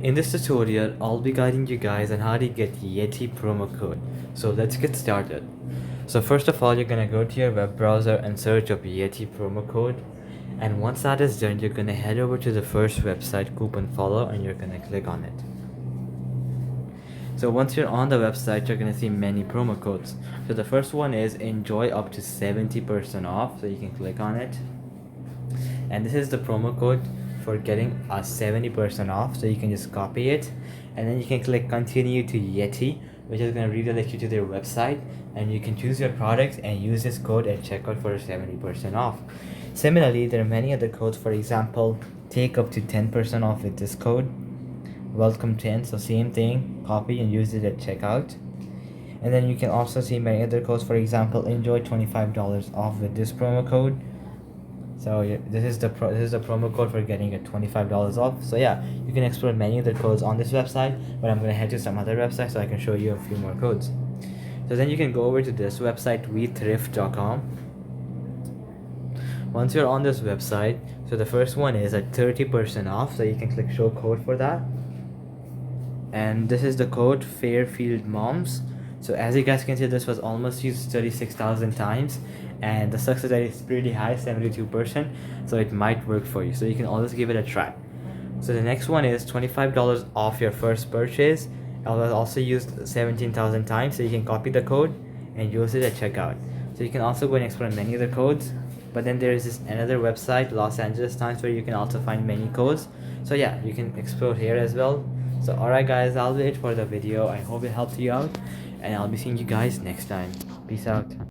In this tutorial, I'll be guiding you guys on how to get Yeti promo code. So let's get started. So first of all, you're gonna go to your web browser and search up Yeti promo code. And once that is done, you're gonna head over to the first website, Coupon Follow, and you're gonna click on it. So once you're on the website, you're gonna see many promo codes. So the first one is enjoy up to 70% off. So you can click on it. And this is the promo code for getting a 70% off, so you can just copy it and then you can click continue to Yeti, which is going to redirect you to their website, and you can choose your product and use this code at checkout for 70% off. Similarly, there are many other codes. For example, take up to 10% off with this code, welcome 10. So same thing, copy and use it at checkout. And then you can also see many other codes. For example, enjoy $25 off with this promo code. So this is the promo code for getting a $25 off. So yeah, you can explore many other codes on this website, but I'm gonna head to some other website so I can show you a few more codes. So then you can go over to this website, wethrift.com. Once you're on this website, so the first one is at 30% off, so you can click show code for that. And this is the code Fairfield Moms. So as you guys can see, this was almost used 36,000 times, and the success rate is pretty high, 72%. So it might work for you. So you can always give it a try. So the next one is $25 off your first purchase. It was also used 17,000 times. So you can copy the code and use it at checkout. So you can also go and explore many other codes. But then there is this another website, Los Angeles Times, where you can also find many codes. So yeah, you can explore here as well. So alright guys, that'll be it for the video. I hope it helped you out, and I'll be seeing you guys next time. Peace out.